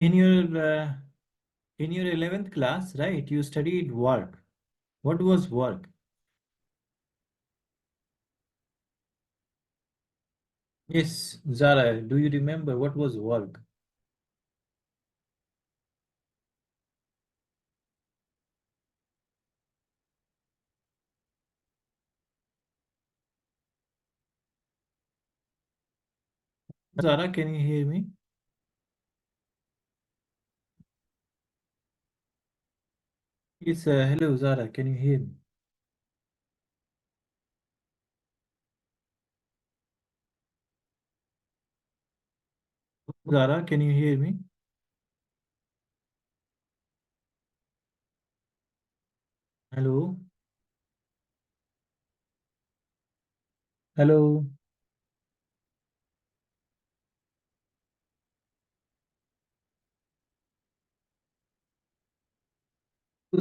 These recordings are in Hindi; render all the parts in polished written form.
In your in your 11th class, right? You studied work. What was work? Yes, Zara, do you remember what was work? Zara, can you hear me? Yes, hello, Zara, can you hear me? Zara, can you hear me? Hello, hello,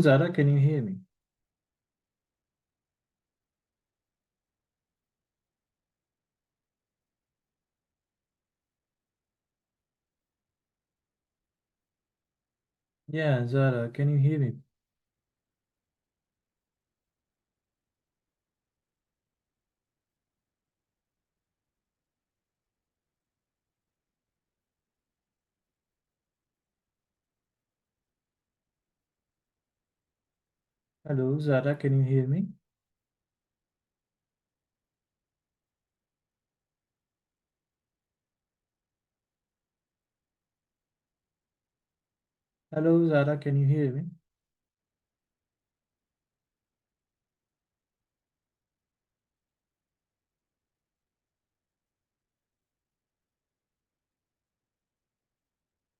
Zara, can you hear me? Yeah, Zara, can you hear me? Hello, Zara, can you hear me? Hello, Zara, can you hear me?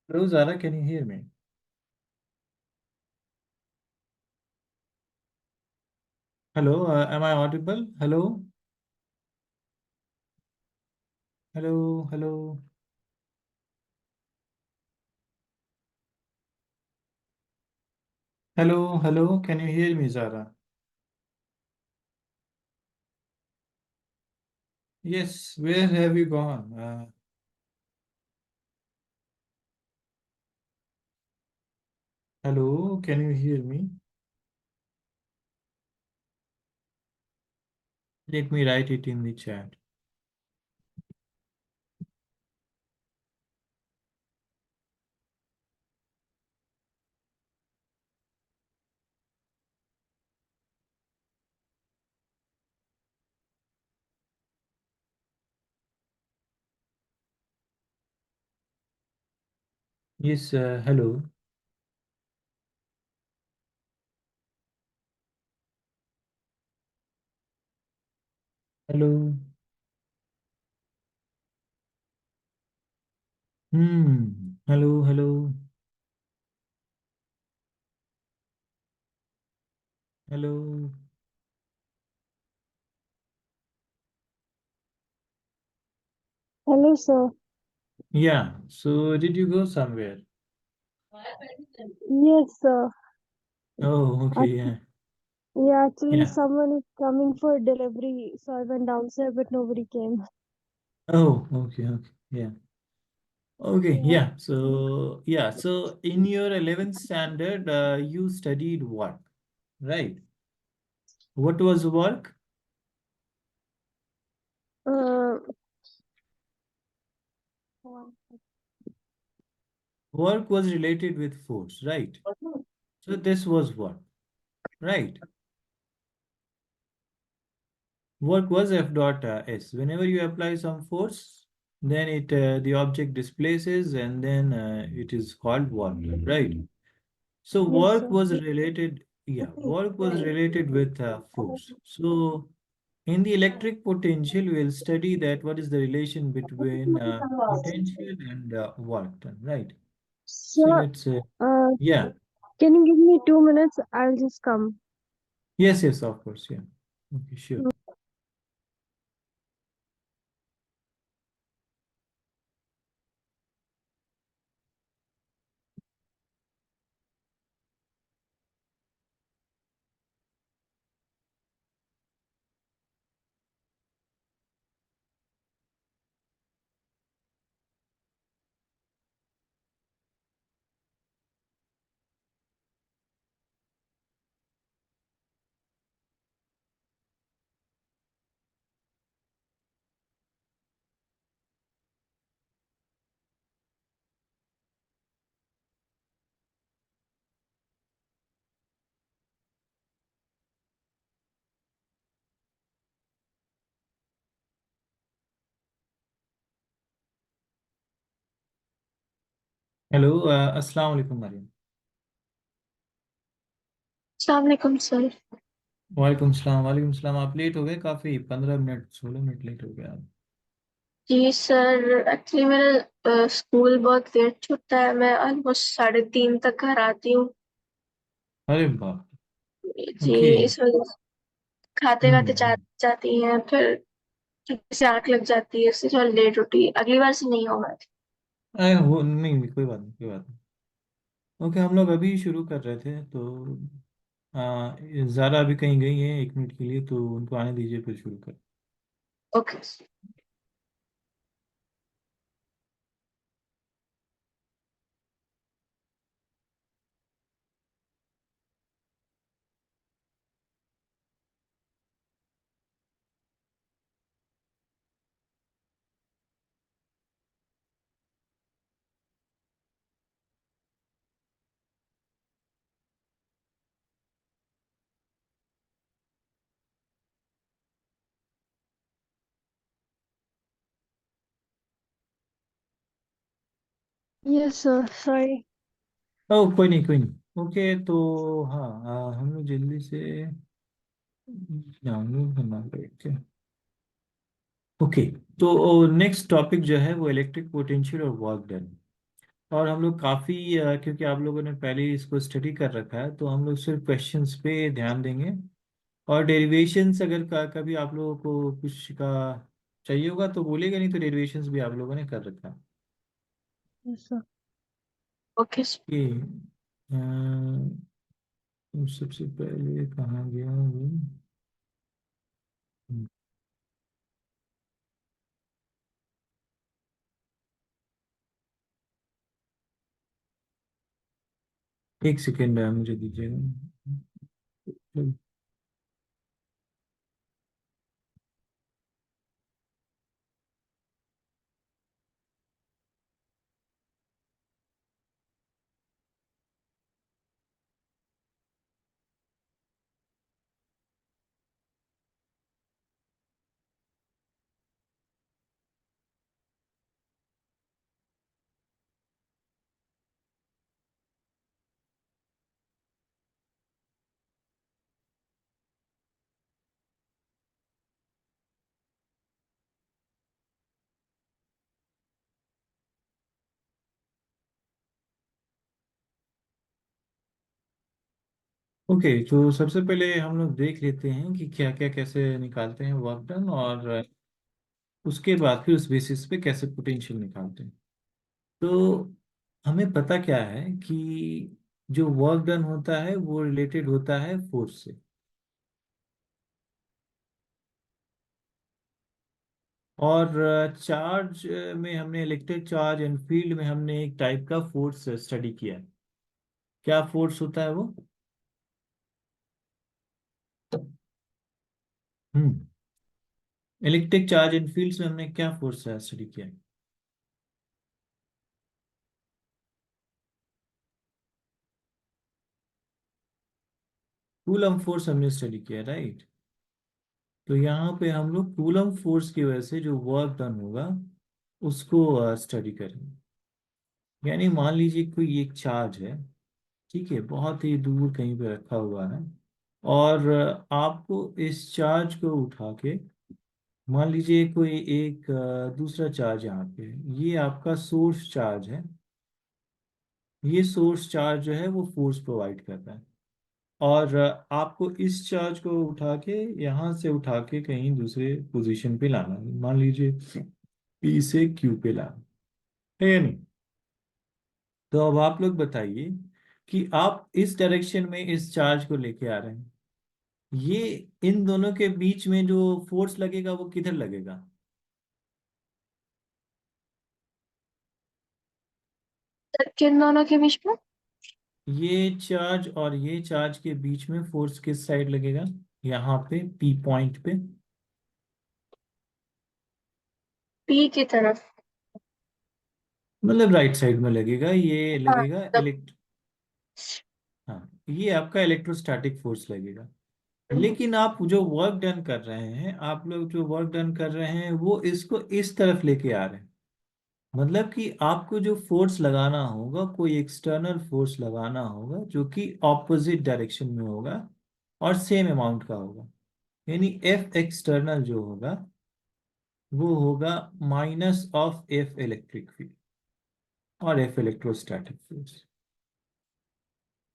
Hello, Zara, can you hear me? Hello, am I audible? Hello, hello, hello, hello, hello, can you hear me, Zara? Yes, where have you gone? Hello, can you hear me? Let me write it in the chat. Yes, hello, hello. Hello, hello, hello. Hello, sir. Yeah, so did you go somewhere? Yes, sir. Oh, okay, Ac- yeah, Yeah, actually, yeah. someone is coming for delivery, so I went downstairs, but nobody came. Oh, okay, okay, yeah. Okay, Yeah. yeah. So in your 11th standard, you studied what? Right. What was work? Uh, Work was related with force, right? So this was what? Right. Work was F dot S. Whenever you apply some force, then the object displaces and then it is called work, right? So yes, work sir. was related, yeah, work was related with force. So in the electric potential, we'll study that what is the relation between potential and work done, right? So Sir, let's uh, yeah, can you give me 2 minutes? I'll just come. yes, yes, of course, yeah. Okay, sure. Hello, अस्सलाम वालेकुम मरियम। अस्सलाम वालेकुम सर। वालेकुम सलाम, वालेकुम सलाम। आप लेट हो गए काफ़ी, 15 मिनट 16 मिनट लेट हो गए आप। जी सर, एक्चुअली मेरा स्कूल बहुत लेट छूटता है। मैं ऑलमोस्ट 3:30 तक घर आती हूँ। अरे बाप। जी, ओके। इस वजह से खाते खाते हम्म। जाती हैं, फिर से आंख लग जाती है, इससे थोड़ा लेट उठी। अगली बार से नहीं होगा। अरे वो नहीं नहीं, कोई बात नहीं, कोई बात नहीं। ओके, हम लोग अभी शुरू कर रहे थे तो ज़ारा अभी कहीं गई है 1 मिनट के लिए, तो उनको आने दीजिए फिर शुरू कर। Okay. Yes sir, sorry. Oh, कोई नहीं, कोई नहीं। ओके, तो हाँ, हम लोग जल्दी से डाउनलोड करना पड़ेगा। ओके, तो नेक्स्ट टॉपिक जो है वो इलेक्ट्रिक पोटेंशियल और वर्क डन। और हम लोग काफ़ी, क्योंकि आप लोगों ने पहले ही इसको स्टडी कर रखा है, तो हम लोग सिर्फ क्वेश्चंस पे ध्यान देंगे। और डेरिवेशंस अगर कभी आप लोगों को कुछ का चाहिए होगा तो बोलेगा, नहीं तो डेरिवेशंस भी आप लोगों ने कर रखा है। Yes sir. Okay sir. ये सबसे पहले कहाँ गया वो? एक सेकेंड मुझे दीजिएगा। ओके, तो सबसे पहले हम लोग देख लेते हैं कि क्या क्या कैसे निकालते हैं वर्क डन, और उसके बाद फिर उस बेसिस पे कैसे पोटेंशियल निकालते हैं। तो हमें पता क्या है कि जो वर्क डन होता है वो रिलेटेड होता है फोर्स से। और चार्ज में हमने इलेक्ट्रिक चार्ज एंड फील्ड में हमने एक टाइप का फोर्स स्टडी किया है। क्या फोर्स होता है वो? हम्म। इलेक्ट्रिक चार्ज एंड फील्ड्स में हमने क्या फोर्स स्टडी किया है? कूलम फोर्स हमने स्टडी किया, राइट। तो यहाँ पे हम लोग कूलम फोर्स की वजह से जो वर्क डन होगा उसको स्टडी करेंगे। यानी मान लीजिए कोई एक चार्ज है, ठीक है, बहुत ही दूर कहीं पे रखा हुआ है। और आपको इस चार्ज को उठा के, मान लीजिए कोई एक दूसरा चार्ज यहाँ पे है, ये आपका सोर्स चार्ज है। ये सोर्स चार्ज जो है वो फोर्स प्रोवाइड कर रहा है। और आपको इस चार्ज को उठा के, यहाँ से उठा के कहीं दूसरे पोजीशन पे लाना है, मान लीजिए पी से क्यू पे लाना है या नहीं। तो अब आप लोग बताइए कि आप इस डायरेक्शन में इस चार्ज को लेके आ रहे हैं, ये इन दोनों के बीच में जो फोर्स लगेगा वो किधर लगेगा? सर, किन दोनों के बीच में? ये चार्ज और ये चार्ज के बीच में फोर्स किस साइड लगेगा? यहाँ पे पी पॉइंट पे। पी की तरफ। मतलब राइट साइड में लगेगा, ये हाँ, लगेगा तब। हाँ, ये आपका इलेक्ट्रोस्टैटिक फोर्स लगेगा। लेकिन आप जो वर्क डन कर रहे हैं, आप लोग जो वर्क डन कर रहे हैं वो इसको इस तरफ लेके आ रहे हैं। मतलब कि आपको जो फोर्स लगाना होगा, कोई एक्सटर्नल फोर्स लगाना होगा जो कि ऑपोजिट डायरेक्शन में होगा और सेम अमाउंट का होगा। यानी एफ एक्सटर्नल जो होगा वो होगा minus of F electric field और एफ इलेक्ट्रोस्टैटिक फोर्स।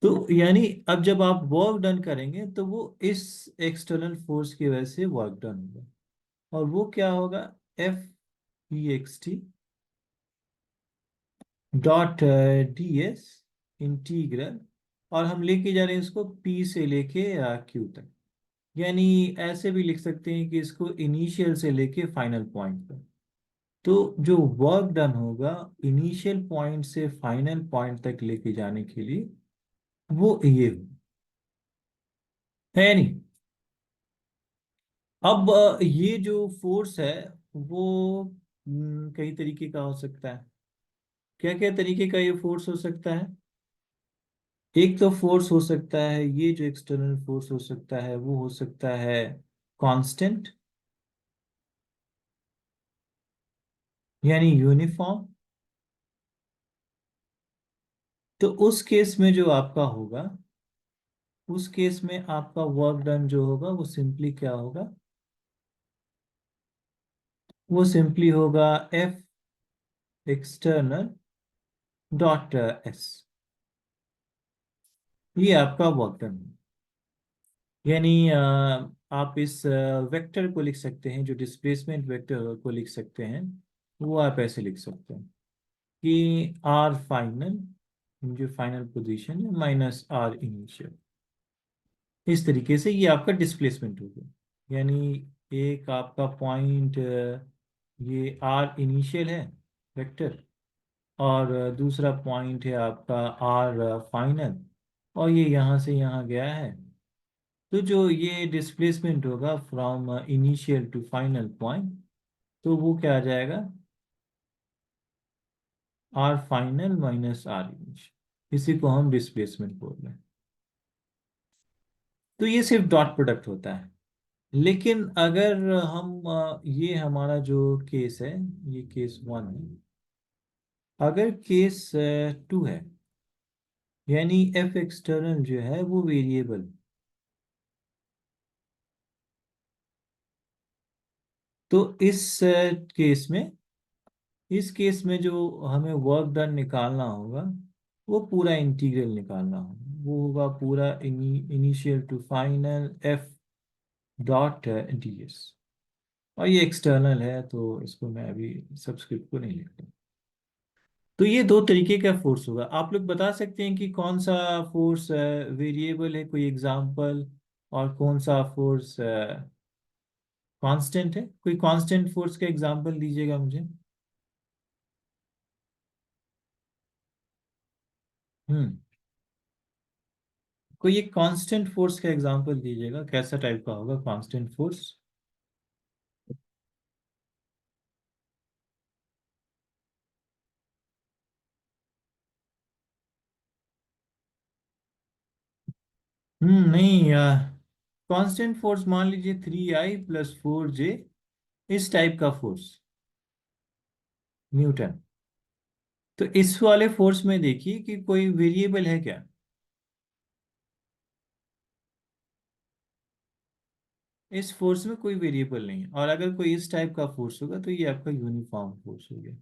तो यानी अब जब आप वर्क डन करेंगे तो वो इस एक्सटर्नल फोर्स की वजह से वर्क डन होगा, और वो क्या होगा, F E x T dot D S integral, और हम लेके जा रहे हैं इसको पी से लेके क्यू तक। यानी ऐसे भी लिख सकते हैं कि इसको इनिशियल से लेके फाइनल पॉइंट तक। तो जो वर्क डन होगा इनिशियल पॉइंट से फाइनल पॉइंट तक लेके जाने के लिए, वो ये है नहीं। अब ये जो फोर्स है वो कई तरीके का हो सकता है। क्या क्या तरीके का ये फोर्स हो सकता है? एक तो फोर्स हो सकता है, ये जो एक्सटर्नल फोर्स हो सकता है वो हो सकता है कांस्टेंट, यानी यूनिफॉर्म। तो उस केस में जो आपका होगा, उस केस में आपका वर्क डन जो होगा वो सिंपली क्या होगा, वो सिंपली होगा एफ एक्सटर्नल डॉट एस। ये आपका वर्क डन है। यानी आप इस वेक्टर को लिख सकते हैं, जो डिस्प्लेसमेंट वेक्टर को लिख सकते हैं, वो आप ऐसे लिख सकते हैं कि आर फाइनल, जो फाइनल पोजीशन है, माइनस आर इनिशियल। इस तरीके से ये आपका डिस्प्लेसमेंट हो गया। यानी एक आपका पॉइंट, ये आर इनिशियल है वेक्टर, और दूसरा पॉइंट है आपका आर फाइनल, और ये यहाँ से यहाँ गया है। तो जो ये डिस्प्लेसमेंट होगा from initial to final point, तो वो क्या आ जाएगा, R final minus R initial. इसी को हम डिस्प्लेसमेंट बोल रहे हैं। तो ये सिर्फ डॉट प्रोडक्ट होता है। लेकिन अगर हम ये हमारा जो केस है, ये केस वन है। अगर केस टू है, यानी एफ एक्सटर्नल जो है वो वेरिएबल, तो इस केस में, इस केस में जो हमें वर्क डन निकालना होगा वो पूरा इंटीग्रल निकालना होगा। वो होगा पूरा initial to final F dot D S. और ये एक्सटर्नल है तो इसको मैं अभी सबस्क्रिप्ट को नहीं लिखता। तो ये दो तरीके का फोर्स होगा। आप लोग बता सकते हैं कि कौन सा फोर्स वेरिएबल है, कोई एग्जांपल, और कौन सा फोर्स कांस्टेंट है? कोई कांस्टेंट फोर्स का एग्जांपल दीजिएगा मुझे। हम्म। कोई एक कांस्टेंट फोर्स का एग्जांपल दीजिएगा, कैसा टाइप का होगा कांस्टेंट फोर्स? नहीं यार, कांस्टेंट फोर्स मान लीजिए 3I + 4J, इस टाइप का फोर्स, न्यूटन। तो इस वाले फोर्स में देखिए कि कोई वेरिएबल है क्या? इस फोर्स में कोई वेरिएबल नहीं है, और अगर कोई इस टाइप का फोर्स होगा तो ये आपका यूनिफॉर्म फोर्स हो गया।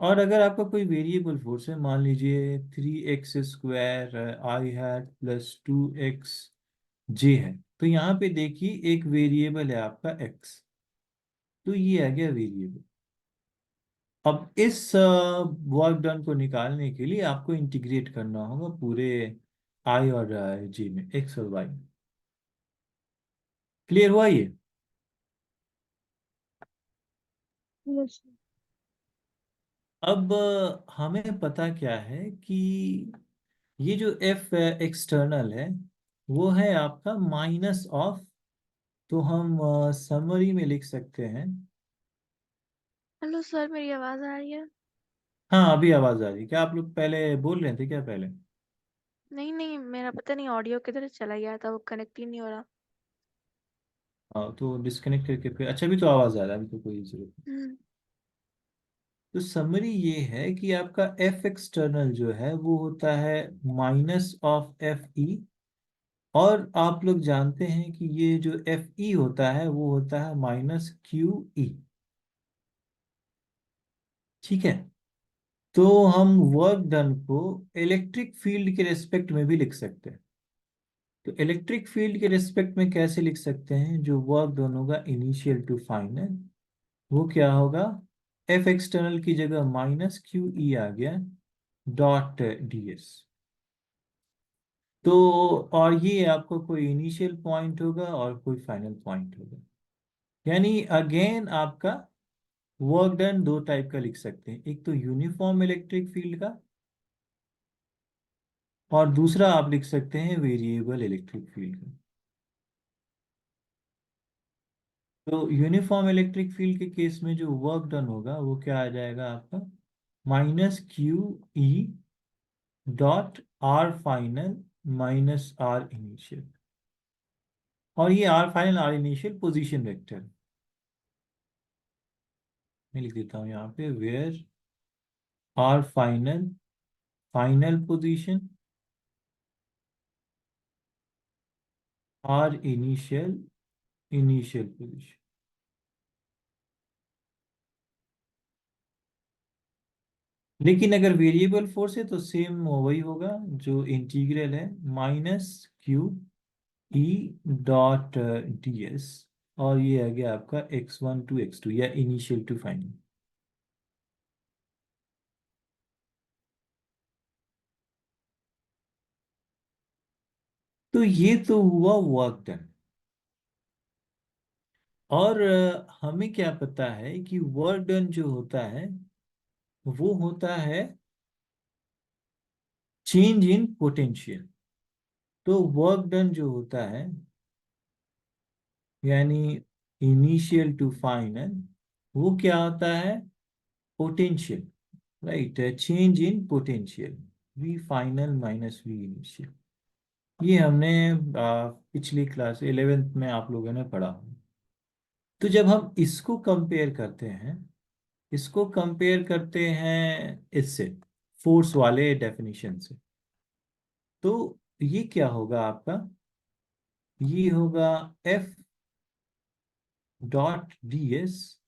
और अगर आपका कोई वेरिएबल फोर्स है, मान लीजिए 3x² आई हैट +2xj है, तो यहाँ पे देखिए एक वेरिएबल है आपका x। तो ये आ गया वेरिएबल। अब इस वर्क डन को निकालने के लिए आपको इंटीग्रेट करना होगा पूरे आई और जे में, एक्स और वाई। क्लियर हुआ ये? यस। अब हमें पता क्या है कि ये जो एफ एक्सटर्नल है वो है आपका माइनस ऑफ, तो हम समरी में लिख सकते हैं। हेलो सर, मेरी आवाज आ रही है? हाँ, अभी आवाज आ रही है क्या? आप लोग पहले बोल रहे थे क्या पहले? नहीं नहीं, मेरा पता नहीं ऑडियो किधर चला गया था, वो कनेक्ट ही नहीं हो रहा। हाँ, तो डिस्कनेक्ट करके फिर, अच्छा अभी तो आवाज आ रहा है, अभी तो कोई जरूरत नहीं। हम्म। तो समरी ये है कि आपका एफ एक्सटर्नल जो है वो होता है माइनस ऑफ एफ ई। और आप लोग जानते हैं कि ये जो एफ ई होता है वो होता है माइनस क्यू ई। ठीक है। तो हम वर्क डन को इलेक्ट्रिक फील्ड के रेस्पेक्ट में भी लिख सकते हैं। तो इलेक्ट्रिक फील्ड के रिस्पेक्ट में कैसे लिख सकते हैं? जो वर्क डन होगा इनिशियल टू फाइनल, वो क्या होगा? एफ एक्सटर्नल की जगह माइनस क्यू ई आ गया, डॉट डी एस। तो और ये आपको कोई इनिशियल पॉइंट होगा और कोई फाइनल पॉइंट होगा। यानी अगेन आपका वर्क डन दो टाइप का लिख सकते हैं, एक तो यूनिफॉर्म इलेक्ट्रिक फील्ड का, और दूसरा आप लिख सकते हैं वेरिएबल इलेक्ट्रिक फील्ड का। तो यूनिफॉर्म इलेक्ट्रिक फील्ड के केस में जो वर्क डन होगा वो क्या आ जाएगा आपका? Minus Q E dot R final minus R initial. और ये R final R initial position vector, मैं लिख देता हूँ यहाँ पे, where R final final position, R initial initial position. लेकिन अगर वेरिएबल फोर्स है तो सेम वही होगा जो इंटीग्रल है, minus Q E dot D S. और ये आ गया आपका x1 टू x2 या इनिशियल टू फाइनल। तो ये तो हुआ वर्क डन। और हमें क्या पता है कि वर्क डन जो होता है वो होता है चेंज इन पोटेंशियल। तो वर्क डन जो होता है यानी इनिशियल टू फाइनल, वो क्या होता है? Potential, right? Change in potential, V final minus V initial. ये हमने पिछली क्लास 11th में आप लोगों ने पढ़ा। तो जब हम इसको कंपेयर करते हैं, इसको कंपेयर करते हैं इससे, फोर्स वाले डेफिनेशन से, तो ये क्या होगा आपका? ये होगा F dot D S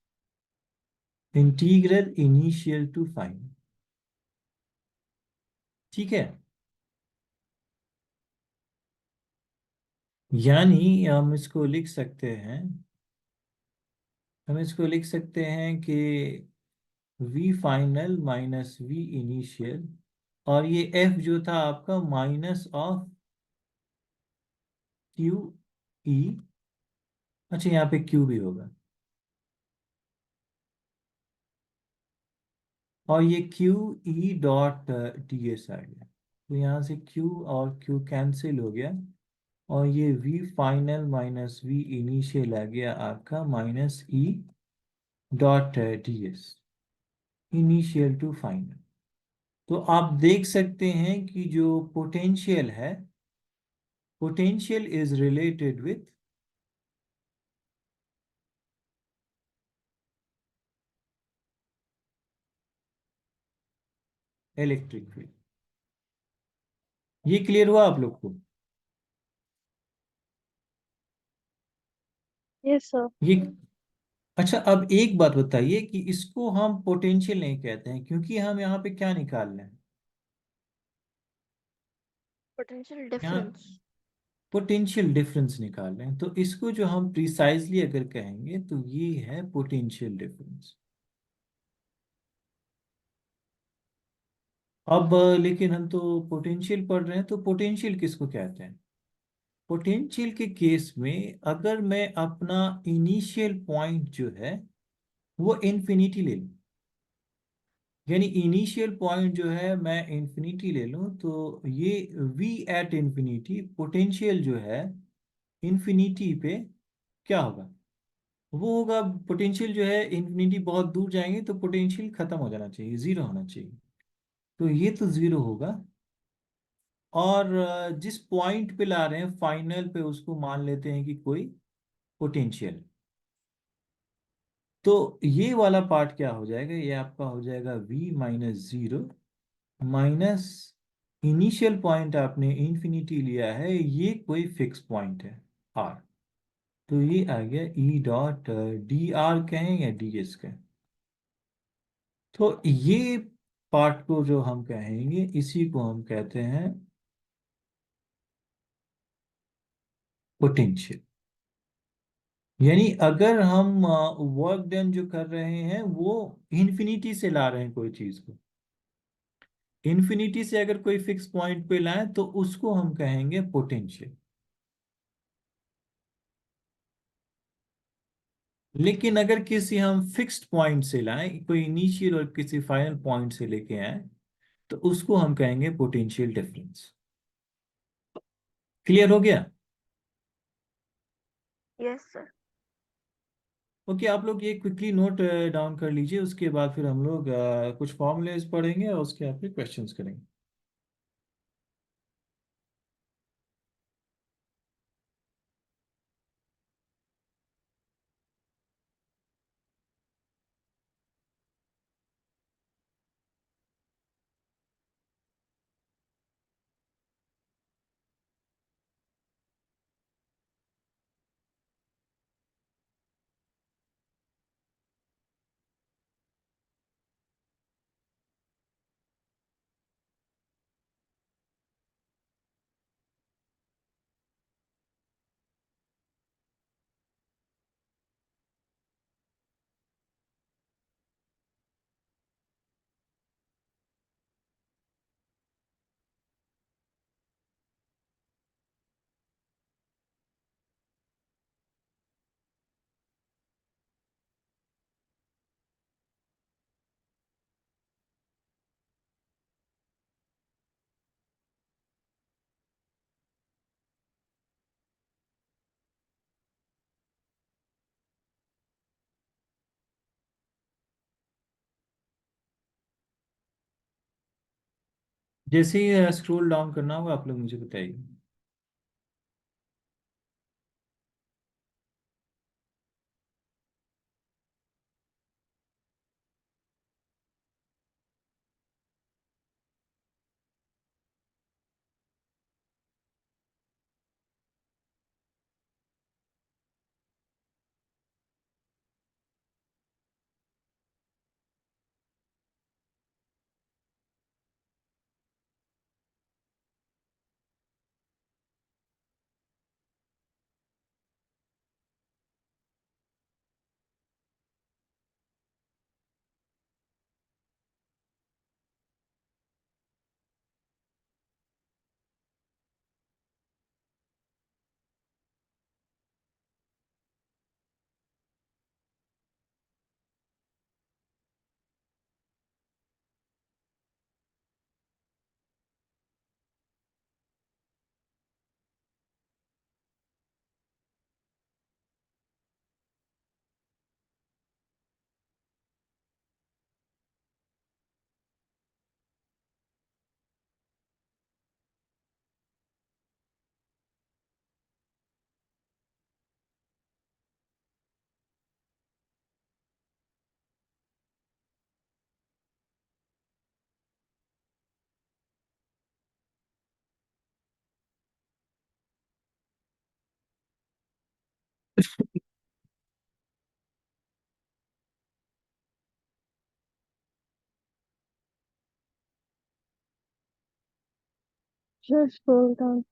integral initial to final. ठीक है। यानी हम इसको लिख सकते हैं कि V final minus V initial, और ये एफ जो था आपका माइनस ऑफ क्यू ई। अच्छा, यहाँ पे क्यू भी होगा, और ये Q E dot D S आ गया। तो यहाँ से क्यू और क्यू कैंसिल हो गया, और ये V final minus V initial आ गया आपका minus E dot D S, initial to final. तो आप देख सकते हैं कि जो पोटेंशियल है, potential is related with electric field. ये क्लियर हुआ आप लोग को? Yes sir. ये अच्छा, अब एक बात बताइए कि इसको हम पोटेंशियल नहीं कहते हैं क्योंकि हम यहाँ पे क्या निकाल रहे हैं? पोटेंशियल यहाँ डिफरेंस। पोटेंशियल डिफरेंस निकाल रहे हैं, तो इसको जो हम प्रिसाइजली अगर कहेंगे तो ये है पोटेंशियल डिफरेंस। अब लेकिन हम तो पोटेंशियल पढ़ रहे हैं, तो पोटेंशियल किसको कहते हैं? पोटेंशियल के केस में अगर मैं अपना इनिशियल पॉइंट जो है वो इन्फिनिटी ले लूं, यानी इनिशियल पॉइंट जो है मैं इन्फिनिटी ले लूं, तो ये v एट इन्फिनिटी पोटेंशियल जो है इन्फिनिटी पे क्या होगा? वो होगा, पोटेंशियल जो है इन्फिनिटी बहुत दूर जाएंगे तो पोटेंशियल खत्म हो जाना चाहिए, जीरो होना चाहिए। तो ये तो जीरो होगा। और जिस पॉइंट पे ला रहे हैं फाइनल पे, उसको मान लेते हैं कि कोई पोटेंशियल। तो ये वाला पार्ट क्या हो जाएगा, ये आपका हो जाएगा v-0 माइनस इनिशियल पॉइंट आपने इंफिनिटी लिया है, ये कोई फिक्स पॉइंट है r। तो ये आ गया ई डॉट डी आर कहें या डी एस कहें। तो ये पार्ट को जो हम कहेंगे इसी को हम कहते हैं पोटेंशियल। यानी अगर हम वर्क डन जो कर रहे हैं वो इन्फिनिटी से ला रहे हैं कोई चीज को, इन्फिनिटी से अगर कोई फिक्स पॉइंट पे लाएं तो उसको हम कहेंगे पोटेंशियल। लेकिन अगर किसी हम फिक्स्ड पॉइंट से लाएं, कोई इनिशियल और किसी फाइनल पॉइंट से लेके आए, तो उसको हम कहेंगे पोटेंशियल डिफरेंस। क्लियर हो गया? Yes sir. ओके, आप लोग ये क्विकली नोट डाउन कर लीजिए, उसके बाद फिर हम लोग कुछ फॉर्मूलेज पढ़ेंगे और उसके बाद फिर क्वेश्चंस करेंगे। जैसे ही स्क्रॉल डाउन करना होगा आप लोग मुझे बताइए। Just scroll down.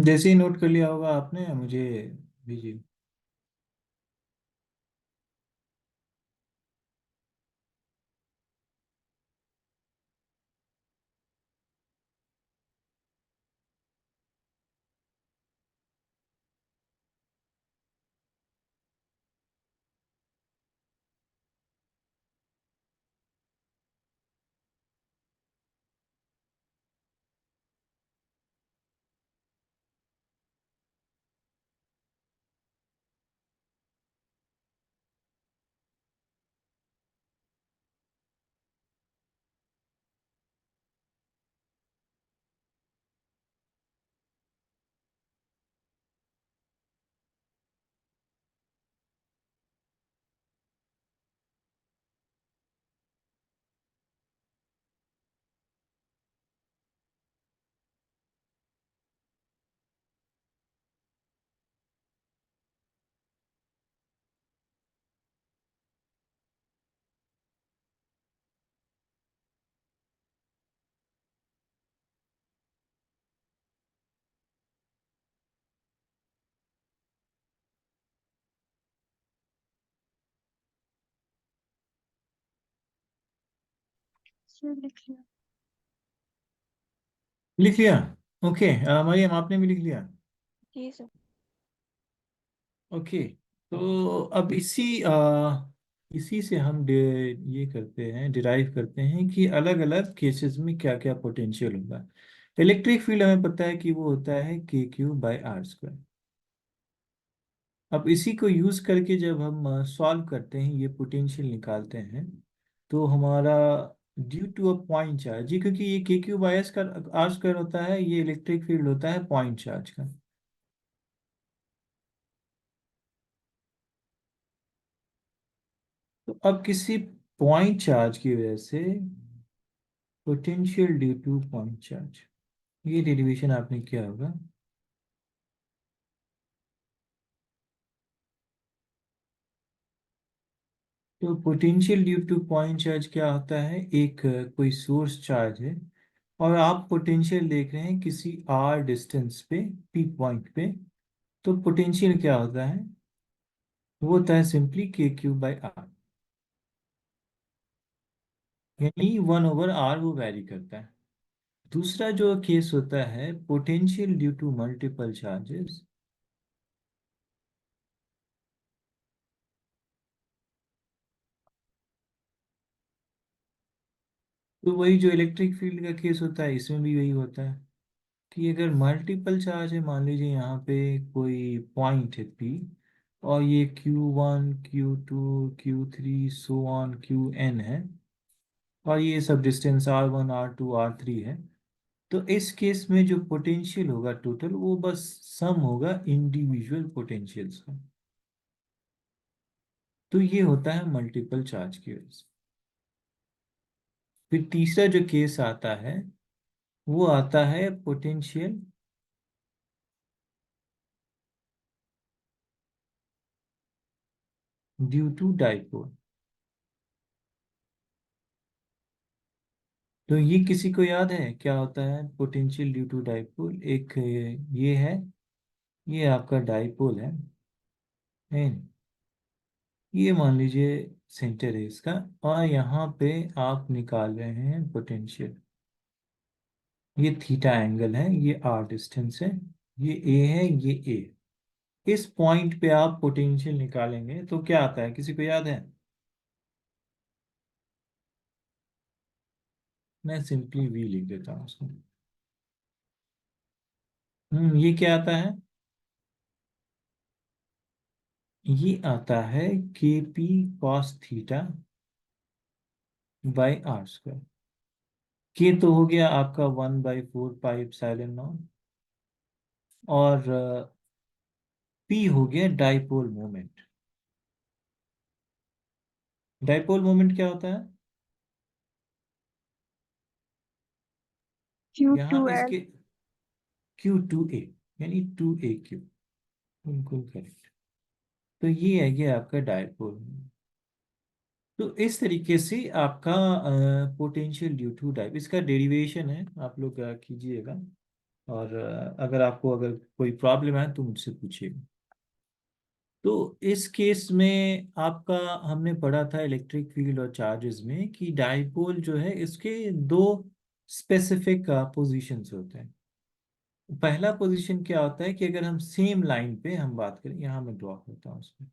जैसे ही नोट कर लिया होगा आपने, मुझे भेजिए। सर लिख लिया। लिख लिया? ओके, मरियम आपने भी लिख लिया? जी सर। ओके, तो अब इसी से हम ये करते हैं, डिराइव करते हैं कि अलग अलग केसेस में क्या क्या पोटेंशियल होगा। इलेक्ट्रिक फील्ड हमें पता है कि वो होता है KQ/R²। अब इसी को यूज करके जब हम सॉल्व करते हैं, ये पोटेंशियल निकालते हैं, तो हमारा due to a point charge, जी क्योंकि ये KQ/R² होता है, ये इलेक्ट्रिक फील्ड होता है पॉइंट चार्ज का। तो अब किसी पॉइंट चार्ज की वजह से potential due two point charge, ये डेरिवेशन आपने किया होगा। तो potential due two point charge क्या होता है, एक कोई सोर्स चार्ज है और आप पोटेंशियल देख रहे हैं किसी R डिस्टेंस पे, P पॉइंट पे। तो पोटेंशियल क्या होता है, वो होता है सिंपली KQ/R, यानी 1/R वो वैरी करता है। दूसरा जो केस होता है potential due to multiple charges, तो वही जो इलेक्ट्रिक फील्ड का केस होता है इसमें भी वही होता है कि अगर मल्टीपल चार्ज है, मान लीजिए यहाँ पे कोई पॉइंट है P, और ये Q1 Q2 Q3 so on Qn है, और ये सब डिस्टेंस R1 R2 R3 है। तो इस केस में जो पोटेंशियल होगा टोटल, वो बस सम होगा इंडिविजुअल पोटेंशियल्स का। तो ये होता है मल्टीपल चार्ज की वजह से। फिर तीसरा जो केस आता है, वो आता है पोटेंशियल ड्यू टू डाइपोल। तो ये किसी को याद है क्या होता है पोटेंशियल ड्यू टू डाइपोल? एक ये है, ये आपका डाइपोल है। ये मान लीजिए सेंटर है इसका, और यहाँ पे आप निकाल रहे हैं पोटेंशियल। ये थीटा एंगल है, ये R डिस्टेंस है, ये A है, ये A। इस पॉइंट पे आप पोटेंशियल निकालेंगे तो क्या आता है, किसी को याद है? मैं सिंपली V लिख देता हूँ उसको। ये क्या आता है? ये आता है KP cos θ/R²। के तो हो गया आपका 1/4πε0, और P हो गया डाइपोल मोमेंट। डाइपोल मोमेंट क्या होता है? यहाँ Q2L। इसके Q2A, यानी 2AQ, बिल्कुल करेक्ट। तो ये आपका डाइपोल। तो इस तरीके से आपका पोटेंशियल ड्यू टू डाइप, इसका डेरिवेशन है, आप लोग कीजिएगा। और अगर कोई प्रॉब्लम है तो मुझसे पूछिए। तो इस केस में आपका हमने पढ़ा था इलेक्ट्रिक फील्ड और चार्जेस में कि डाइपोल जो है इसके दो स्पेसिफिक पोजीशंस होते हैं। पहला पोजीशन क्या होता है कि अगर हम सेम लाइन पे हम बात करें, यहाँ मैं ड्रॉ करता हूँ उसमें।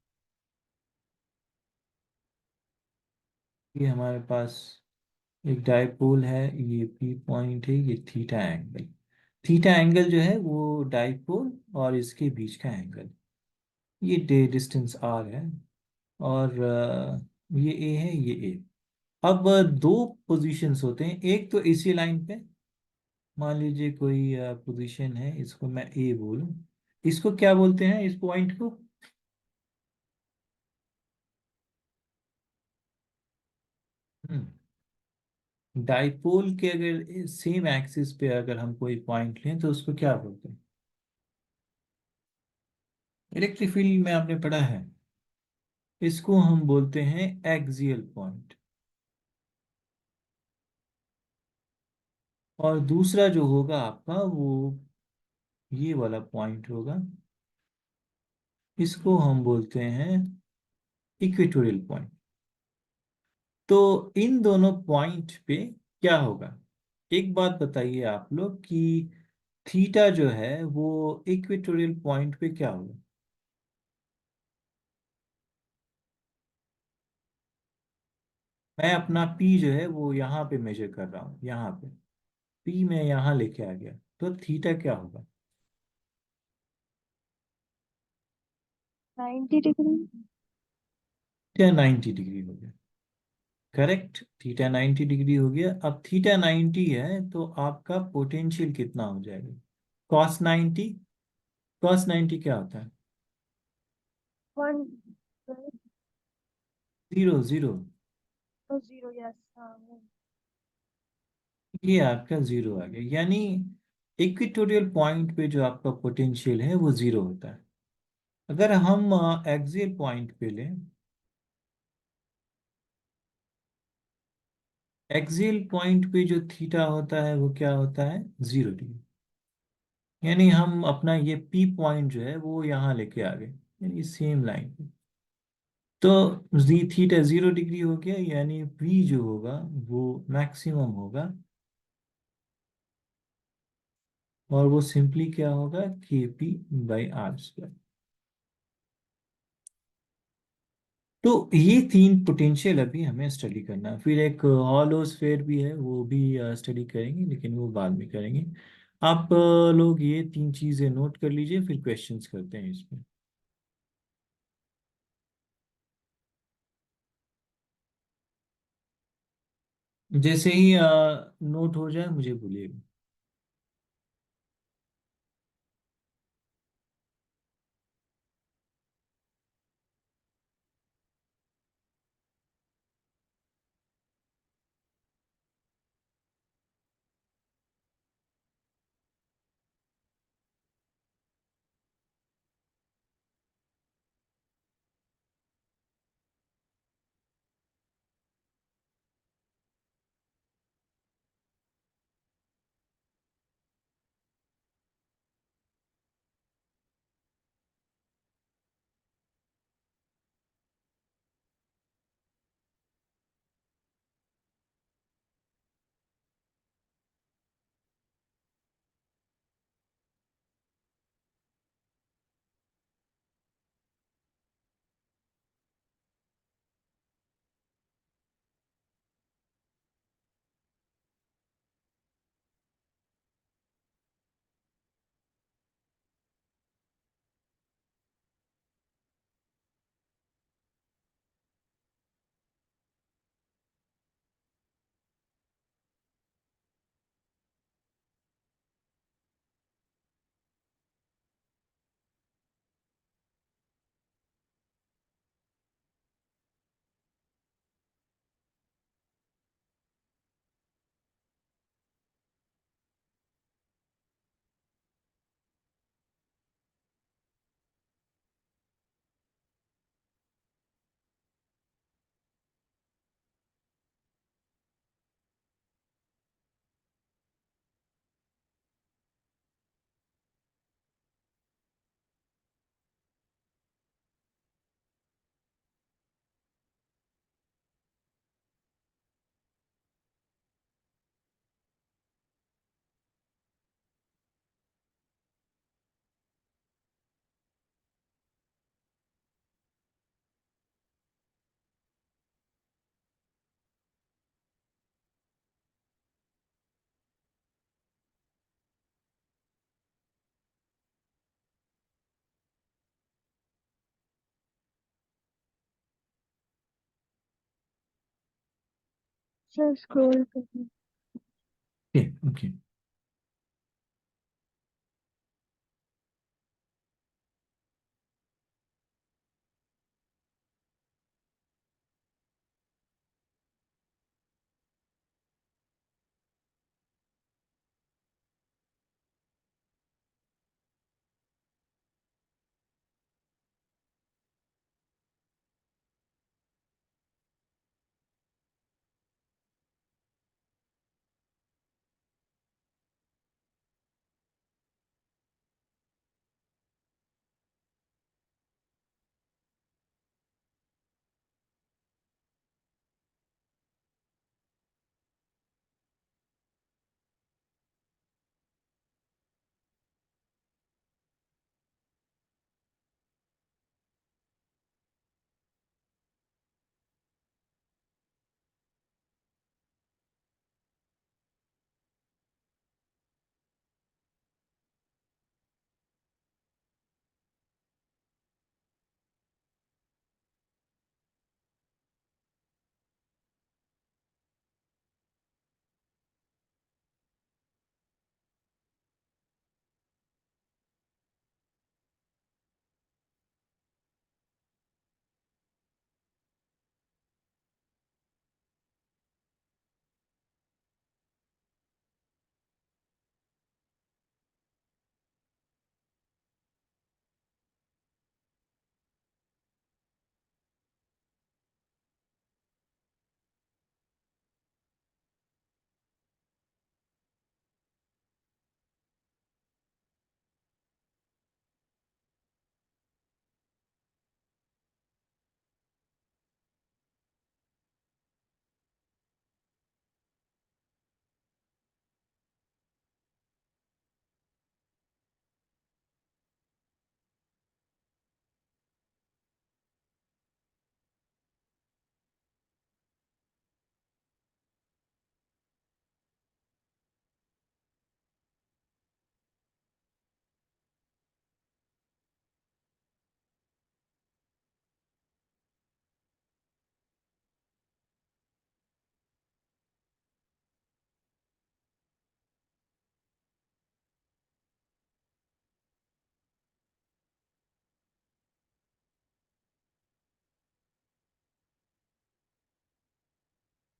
ये हमारे पास एक डाइपोल है, ये पी पॉइंट है, ये थीटा एंगल। थीटा एंगल जो है वो डाइपोल और इसके बीच का एंगल, ये डे डिस्टेंस आर है। और ये ए है, ये ए। अब दो पोजीशंस होते हैं, एक तो इसी लाइन पे मान लीजिए कोई पोजीशन है, इसको मैं ए बोलूं। इसको क्या बोलते हैं इस पॉइंट को? डाइपोल के अगर सेम एक्सिस पे अगर हम कोई पॉइंट लें तो उसको क्या बोलते हैं? इलेक्ट्रिक फील्ड में आपने पढ़ा है, इसको हम बोलते हैं एक्सियल पॉइंट। और दूसरा जो होगा आपका वो ये वाला पॉइंट होगा, इसको हम बोलते हैं इक्वेटोरियल पॉइंट। तो इन दोनों पॉइंट पे क्या होगा? एक बात बताइए आप लोग कि थीटा जो है वो इक्वेटोरियल पॉइंट पे क्या होगा? मैं अपना पी जो है वो यहाँ पे मेजर कर रहा हूँ, यहाँ पे पी मैं यहाँ लेके आ गया, तो थीटा क्या होगा? 90 डिग्री। थीटा 90 डिग्री हो गया। करेक्ट, थीटा 90 डिग्री हो गया। अब थीटा 90 है तो आपका पोटेंशियल कितना हो जाएगा? कॉस 90। कॉस 90 क्या होता है? 1 जीरो जीरो। 0 यस हाँ ये आपका जीरो आ गया, यानी इक्वेटोरियल पॉइंट पे जो आपका पोटेंशियल है वो जीरो होता है। अगर हम एक्सियल पॉइंट पे लें, एक्सियल पॉइंट पे जो थीटा होता है वो क्या होता है? 0 डिग्री। यानी हम अपना ये पी पॉइंट जो है वो यहाँ लेके आ गए, यानी सेम लाइन पे। तो जी थीटा 0 डिग्री हो गया, यानी वी जो होगा वो मैक्सिमम होगा। और वो सिंपली क्या होगा? के पी बाई आर स्क्वायर। तो ये तीन पोटेंशियल अभी हमें स्टडी करना है। फिर एक हॉलो स्फीयर भी है, वो भी स्टडी करेंगे, लेकिन वो बाद में करेंगे। आप लोग ये तीन चीजें नोट कर लीजिए, फिर क्वेश्चंस करते हैं इसमें। जैसे ही नोट हो जाए मुझे बोलिएगा। सर स्क्रॉल करना। Okay okay.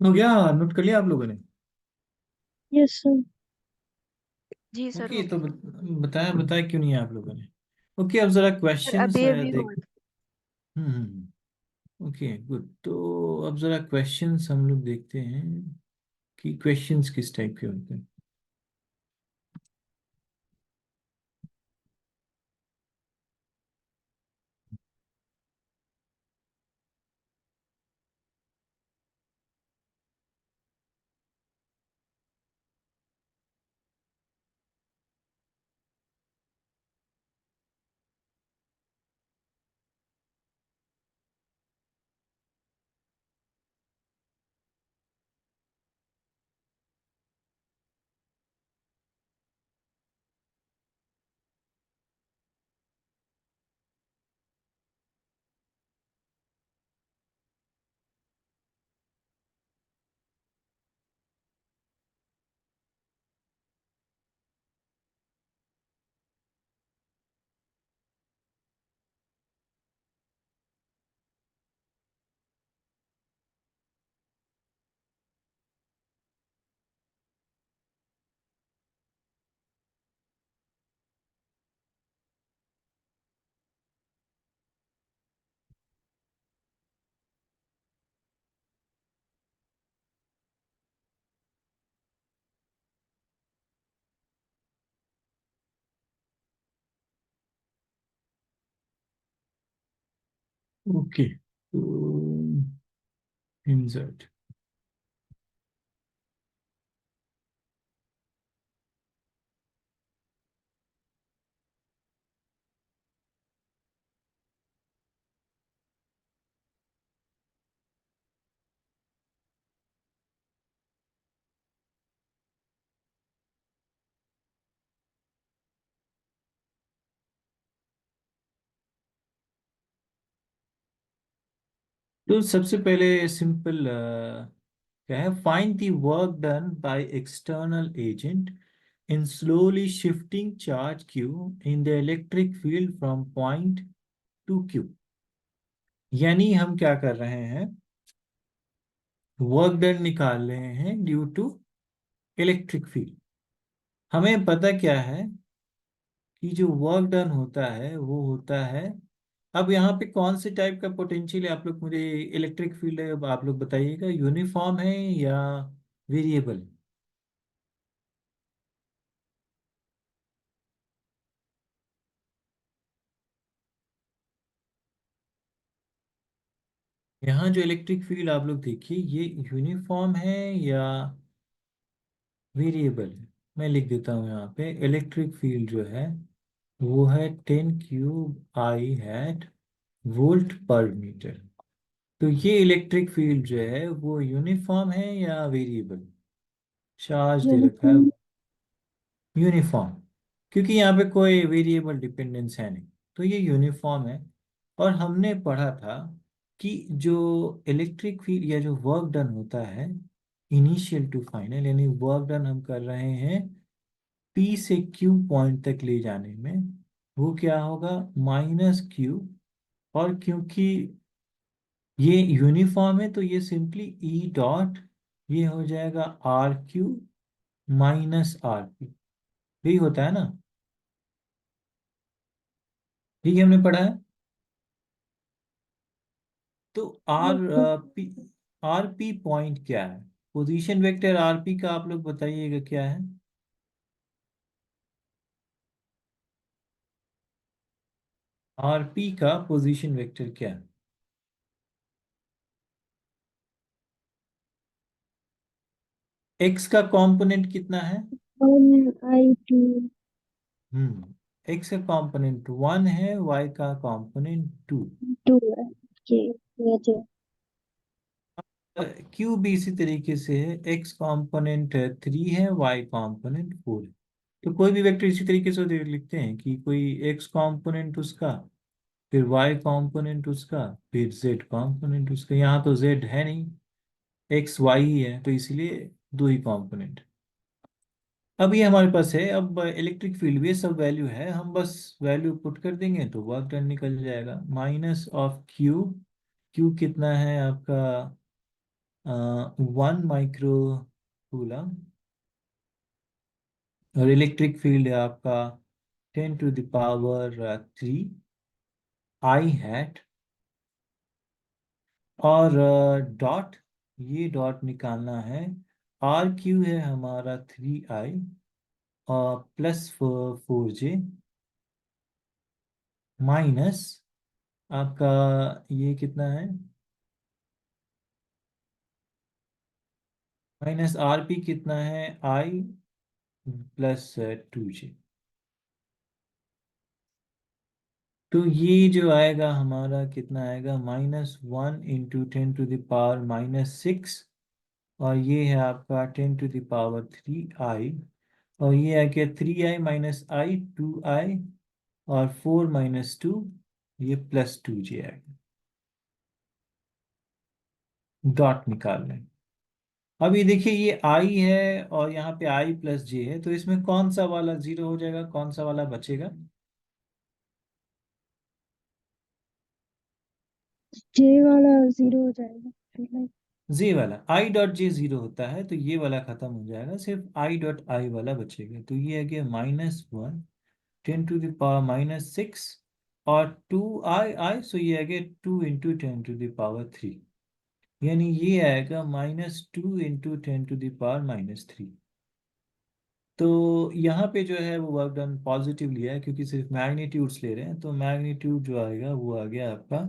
हो गया, नोट कर लिया आप लोगों ने? Yes sir. जी सर ओके, हो तो गया। बताया बताया क्यों नहीं है आप लोगों ने? ओके, अब जरा सर क्वेश्चंस अभी अभी देख। हुआ था। ओके गुड, तो अब जरा क्वेश्चंस हम लोग देखते हैं कि क्वेश्चंस किस टाइप के होते हैं। ओके, तो इंसर्ट। तो सबसे पहले सिंपल क्या है? Find the work done by external agent in slowly shifting charge q in the electric field from point to q। यानी हम क्या कर रहे हैं? वर्क डन निकाल रहे हैं ड्यू टू इलेक्ट्रिक फील्ड। हमें पता क्या है कि जो वर्क डन होता है वो होता है, अब यहाँ पे कौन से टाइप का पोटेंशियल है आप लोग मुझे, इलेक्ट्रिक फील्ड है, अब आप लोग बताइएगा, यूनिफॉर्म है या वेरिएबल? यहाँ जो इलेक्ट्रिक फील्ड आप लोग देखिए, ये यूनिफॉर्म है या वेरिएबल है? मैं लिख देता हूँ यहाँ पे, इलेक्ट्रिक फील्ड जो है वो है 10 क्यूब I हैट वोल्ट पर मीटर। तो ये इलेक्ट्रिक फील्ड जो है वो यूनिफॉर्म है या वेरिएबल? चार्ज दे रखा है यूनिफॉर्म। यूनिफॉर्म, क्योंकि यहाँ पे कोई वेरिएबल डिपेंडेंस है नहीं, तो ये यूनिफॉर्म है। और हमने पढ़ा था कि जो इलेक्ट्रिक फील्ड या जो वर्क डन होता है इनिशियल टू फाइनल, यानी वर्क डन हम कर रहे हैं P से Q पॉइंट तक ले जाने में, वो क्या होगा? -Q। और क्योंकि ये यूनिफॉर्म है तो ये सिंपली E डॉट, ये हो जाएगा RQ -RP। यही होता है ना? ठीक है, हमने पढ़ा है। तो पी RP पॉइंट क्या है? पोजीशन वेक्टर RP का आप लोग बताइएगा क्या है? RP का पोजीशन वेक्टर क्या है? X का कंपोनेंट कितना है? 1I2 X का कंपोनेंट 1 है, Y का कंपोनेंट 2। 2 है। ये जो Q भी इसी तरीके से है, X कंपोनेंट 3 है, Y कंपोनेंट 4 है। तो कोई भी वेक्टर इसी तरीके से लिखते हैं कि कोई X कंपोनेंट उसका, फिर Y कंपोनेंट उसका, फिर Z कंपोनेंट उसका। यहाँ तो Z है नहीं, X Y ही है, तो इसलिए दो ही कंपोनेंट। अब ये हमारे पास है, अब इलेक्ट्रिक फील्ड भी सब वैल्यू है, हम बस वैल्यू पुट कर देंगे तो वर्क डन निकल जाएगा। -Q, Q कितना है आपका? 1 माइक्रो कूलम। और इलेक्ट्रिक फील्ड है आपका 10⁻³ I हैट। और डॉट, ये डॉट निकालना है, RQ है हमारा 3I और +4J माइनस आपका ये कितना है? -RP कितना है? I +2J। तो ये जो आएगा हमारा कितना आएगा? -1 × 10⁻⁻6। और ये है आपका 10⁻³ I। और ये आ गया 3I - I 2I, और 4 - 2, ये +2J आएगा। डॉट निकाल लें। अब ये देखिए, ये I है और यहाँ पे I + J है, तो इसमें कौन सा वाला जीरो हो जाएगा, कौन सा वाला बचेगा? J वाला 0 हो जाएगा फिर like J वाला, I.J 0 होता है, तो ये वाला खत्म हो जाएगा, सिर्फ I.I वाला बचेगा। तो ये आ गया -1 10⁻⁻6 और 2I, सो ये आ गया 2 × 10⁻3। यानी ये आएगा -2 × 10⁻³ तो यहाँ पे जो है वो वर्क डन पॉजिटिव लिया है, क्योंकि सिर्फ मैग्नीट्यूड्स ले रहे हैं, तो मैग्नीट्यूड जो आएगा वो आ गया आपका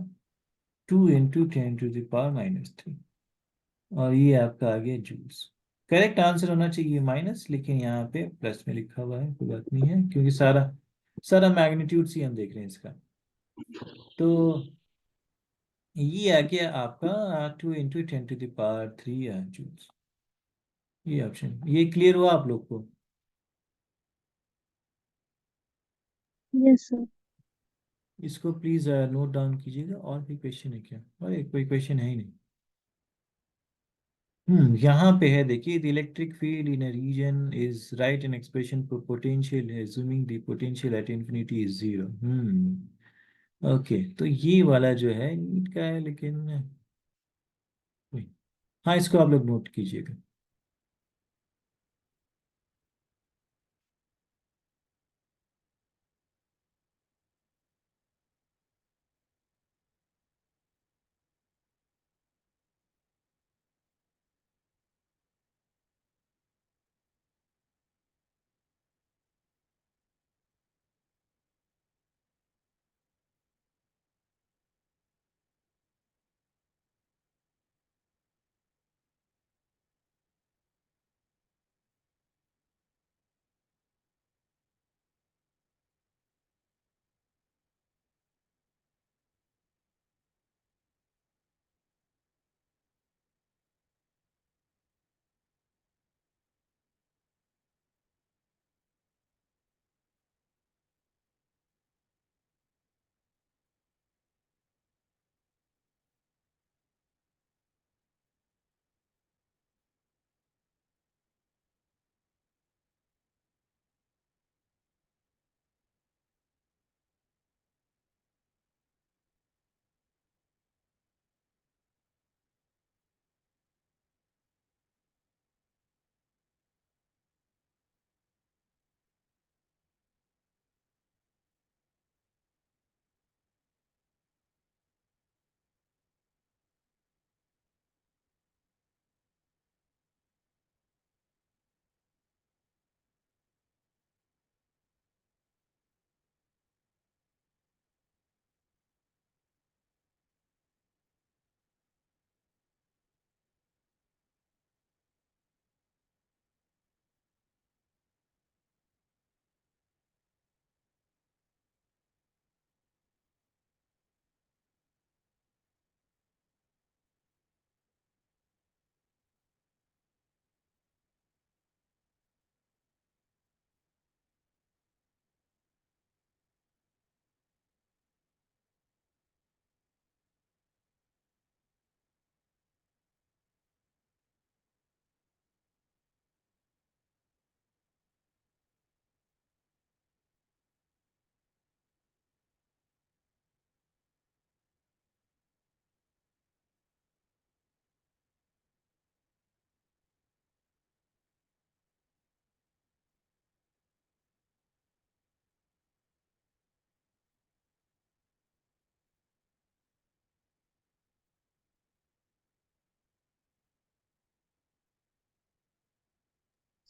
2 × 10⁻3। और ये आपका आ गया जूल्स। करेक्ट आंसर होना चाहिए माइनस, लेकिन यहाँ पे प्लस में लिखा हुआ है, कोई बात नहीं है, क्योंकि सारा सारा मैग्नीट्यूड ही हम देख रहे हैं इसका। तो ये आ गया आपका 2 × 10⁻³ जूल्स। ये ऑप्शन, ये क्लियर हुआ आप लोग को? yes sir। इसको प्लीज नोट डाउन कीजिएगा। और भी क्वेश्चन है क्या? और कोई क्वेश्चन है ही नहीं। यहाँ पे है, देखिए, the electric field in a region is write an expression for potential assuming the potential at infinity is zero. Okay, तो ये वाला जो है नीट का है, लेकिन हाँ, इसको आप लोग नोट कीजिएगा।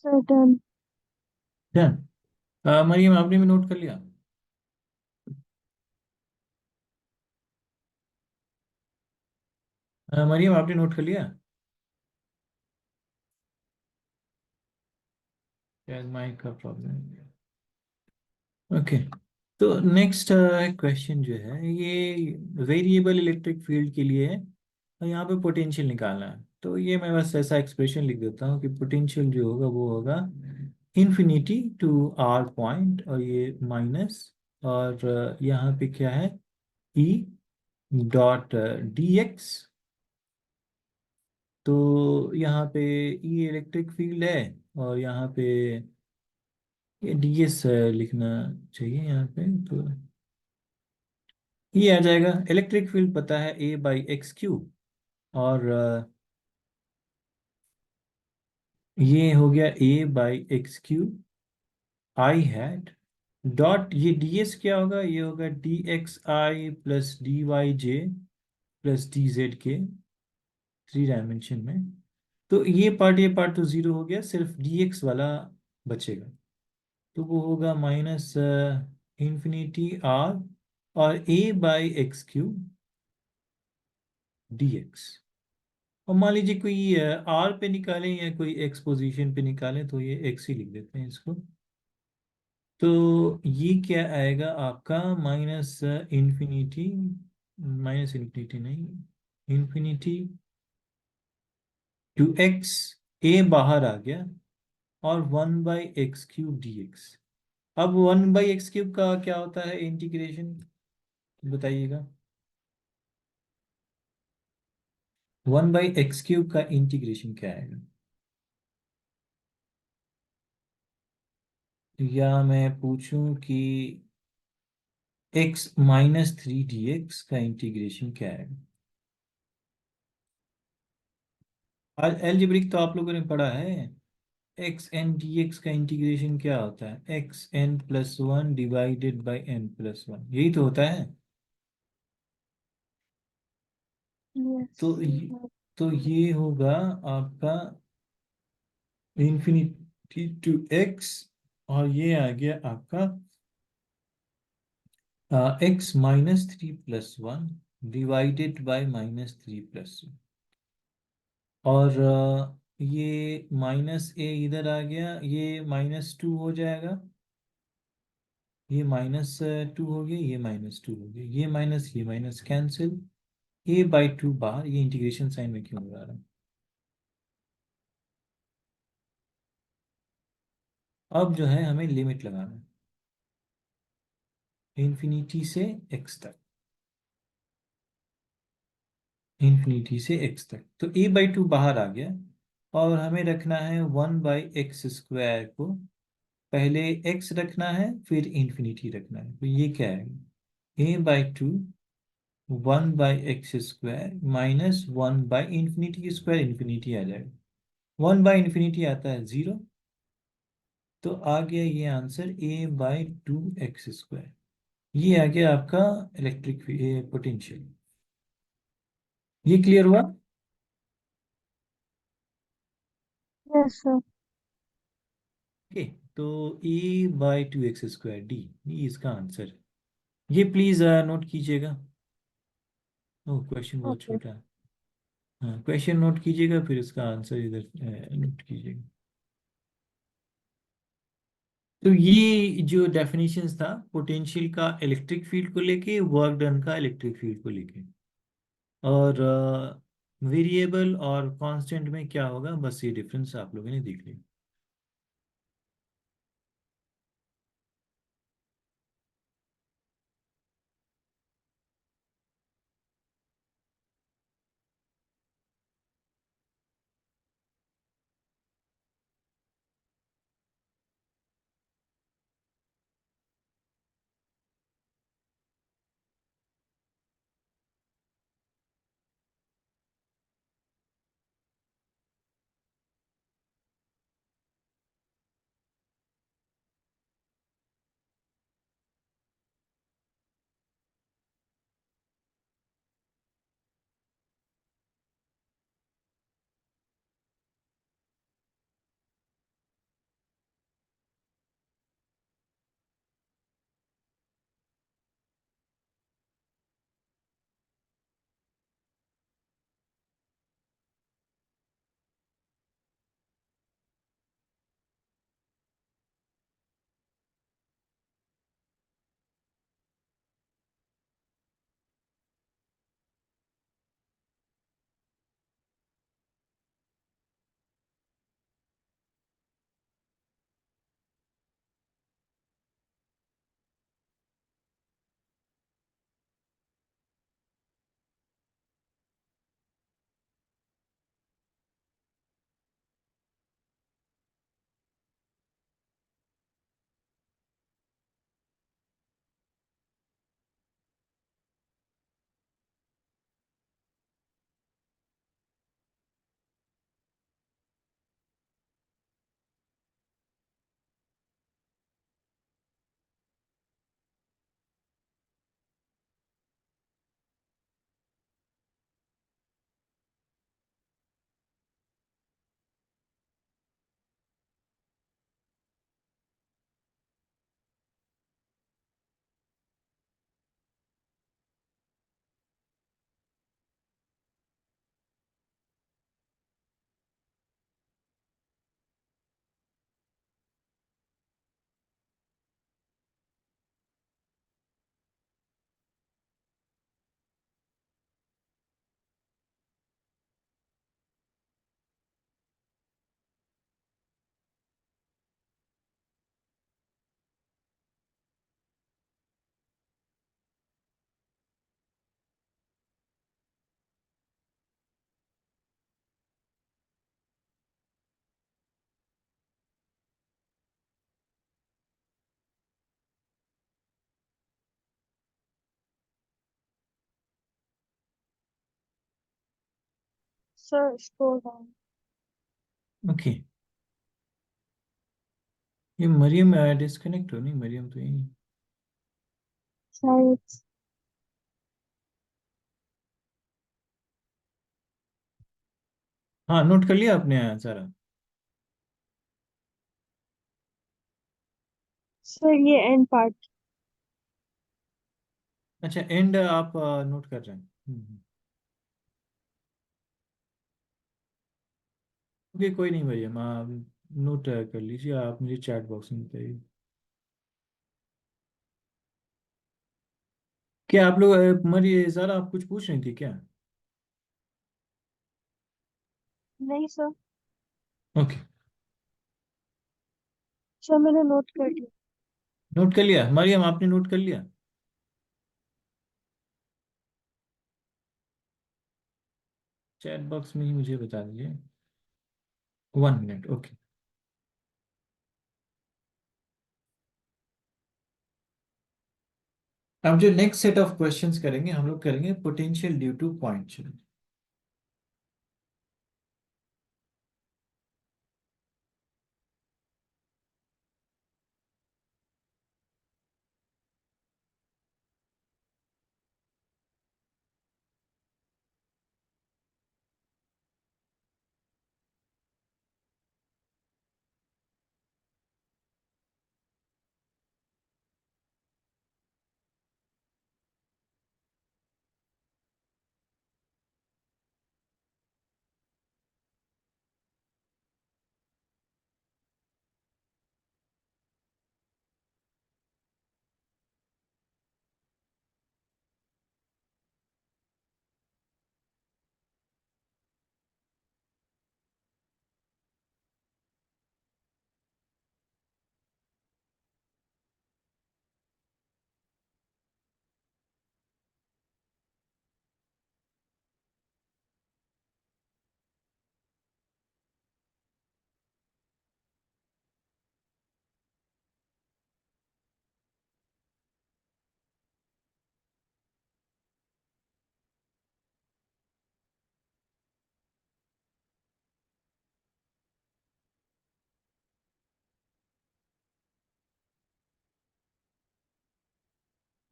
Sir done. क्या मरियम, आपने भी नोट कर लिया? मरियम, आपने नोट कर लिया? शायद माइक का प्रॉब्लम है। ओके, तो नेक्स्ट क्वेश्चन जो है ये वेरिएबल इलेक्ट्रिक फील्ड के लिए है, और यहाँ पे पोटेंशियल निकालना है। तो ये मैं बस ऐसा एक्सप्रेशन लिख देता हूँ कि पोटेंशियल जो होगा वो होगा इन्फिनिटी टू आर पॉइंट, और ये माइनस, और यहाँ पे क्या है, ई डॉट डी एक्स। तो यहाँ पे ई इलेक्ट्रिक फील्ड है, और यहाँ पे ये डी एस लिखना चाहिए यहाँ पे। तो ये आ जाएगा, इलेक्ट्रिक फील्ड पता है ए बाई एक्स क्यूब, और ये हो गया A by X cube I hat dot, ये डी एस क्या होगा, ये होगा D X I plus D Y J plus D Z के, 3 डायमेंशन में। तो ये पार्ट तो जीरो हो गया, सिर्फ डी एक्स वाला बचेगा। तो वो होगा माइनस इंफिनिटी आर और A by X cube D X. और मान लीजिए कोई आर पे निकालें या कोई एक्स पोजीशन पे निकालें, तो ये एक्स ही लिख देते हैं इसको। तो ये क्या आएगा आपका, माइनस इंफिनिटी, माइनस इंफिनिटी नहीं, इंफिनिटी टू एक्स, ए बाहर आ गया, और 1/x³ dx। अब 1/x³ का क्या होता है इंटीग्रेशन, बताइएगा। 1/x³ का इंटीग्रेशन क्या आएगा? या मैं पूछूं कि x-3 dx का इंटीग्रेशन क्या आएगा? अलजेब्रिक तो आप लोगों ने पढ़ा है। x(n)dx का इंटीग्रेशन क्या होता है? xn+1 डिवाइडेड बाई n+1, यही तो होता है। यस। तो ये होगा आपका इंफिनिटी टू x, और ये आ गया आपका x-3+1 डिवाइडेड बाई -3+1। और ये -a इधर आ गया, ये -2 हो जाएगा, ये -2 हो गया, ये -2 हो गया, ये माइनस कैंसिल, a/2 बाहर। ये इंटीग्रेशन साइन में क्यों लगा रहा है? अब जो है हमें लिमिट लगाना है इन्फिनिटी से x तक, इन्फिनिटी से x तक। तो a/2 बाहर आ गया, और हमें रखना है 1/x² को, पहले x रखना है फिर इन्फिनिटी रखना है। तो ये क्या है? a/2 1/x² माइनस 1/∞² इन्फिनिटी आ जाएगा, 1/∞ आता है 0। तो आ गया ये आंसर a/2x²। ये आ गया आपका इलेक्ट्रिक पोटेंशियल। ये क्लियर हुआ? Yes sir. ओके। तो a/2x²d, ये इसका आंसर है। ये प्लीज नोट कीजिएगा। ओह, क्वेश्चन बहुत ओके। छोटा है। हाँ, क्वेश्चन नोट कीजिएगा, फिर इसका आंसर इधर नोट कीजिएगा। तो ये जो डेफिनेशंस था पोटेंशियल का इलेक्ट्रिक फील्ड को लेके, वर्क डन का इलेक्ट्रिक फील्ड को लेके, और वेरिएबल और कांस्टेंट में क्या होगा, बस ये डिफरेंस आप लोगों ने देख लिया। Sir scroll down. ओके, ये मरियम डिस्कनेक्ट हो नहीं, मरियम तो यही है। शायद। हाँ, नोट कर लिया आपने सारा? सर ये एंड पार्ट। अच्छा, एंड आप नोट कर रहे हैं। ओके, कोई नहीं मरियम, आप नोट कर लीजिए, आप मुझे चैट बॉक्स में बताइए। क्या आप लोग मरिए सारा, आप कुछ पूछ रही थी क्या? नहीं सर। ओके, सर मैंने नोट कर लिया। नोट कर लिया मरियम, आपने नोट कर लिया? चैट बॉक्स में ही मुझे बता दीजिए। 1 मिनट, ओके। अब जो नेक्स्ट सेट ऑफ क्वेश्चंस करेंगे, हम लोग करेंगे potential due two point charge.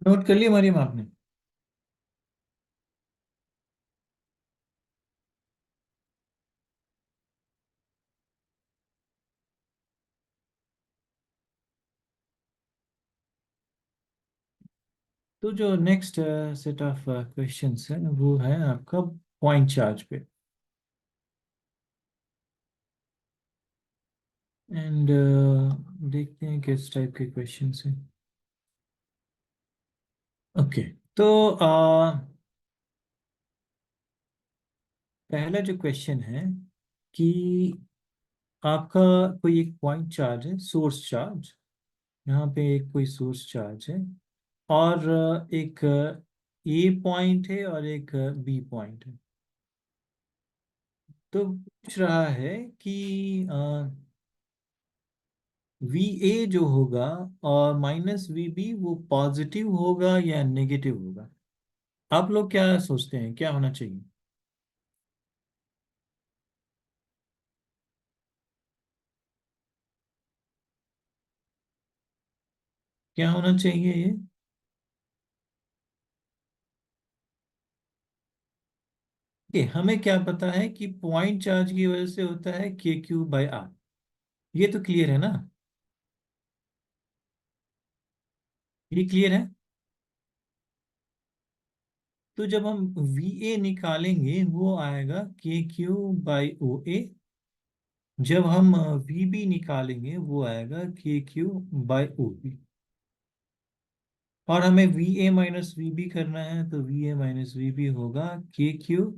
Note कर लिया मरियम आपने? तो जो नेक्स्ट सेट ऑफ क्वेश्चंस है वो है आपका पॉइंट चार्ज पे। एंड देखते हैं किस टाइप के क्वेश्चंस हैं। ओके, तो पहला जो क्वेश्चन है कि आपका कोई एक पॉइंट चार्ज है, सोर्स चार्ज। यहाँ पे एक कोई सोर्स चार्ज है, और एक ए पॉइंट है और एक बी पॉइंट है। तो पूछ रहा है कि वी ए जो होगा और माइनस वी बी, वो पॉजिटिव होगा या नेगेटिव होगा? आप लोग क्या सोचते हैं, क्या होना चाहिए? क्या होना चाहिए ये? कि हमें क्या पता है कि पॉइंट चार्ज की वजह से होता है के क्यू बाई आर। ये तो क्लियर है ना? ये क्लियर है। तो जब हम वी ए निकालेंगे वो आएगा के क्यू बाई ओ ए। जब हम वी बी निकालेंगे वो आएगा के क्यू बाई ओ बी। और हमें V A minus V B करना है, तो V A minus V B होगा के क्यू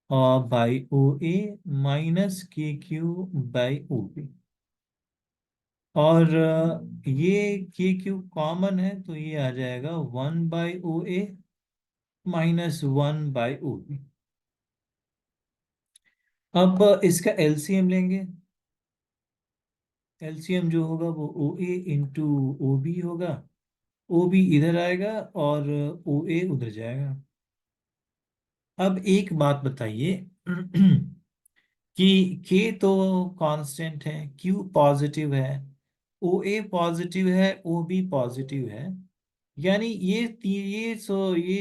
और by O A minus K Q by O B. और ये के क्यू कॉमन है, तो ये आ जाएगा 1/OA माइनस 1/OB। अब इसका एलसीएम लेंगे। एलसीएम जो होगा वो ओ ए इंटू ओ बी होगा। ओ बी इधर आएगा और ओ ए उधर जाएगा। अब एक बात बताइए कि के तो कांस्टेंट है, क्यू पॉजिटिव है, ओ ए पॉजिटिव है, ओ बी पॉजिटिव है। यानी ये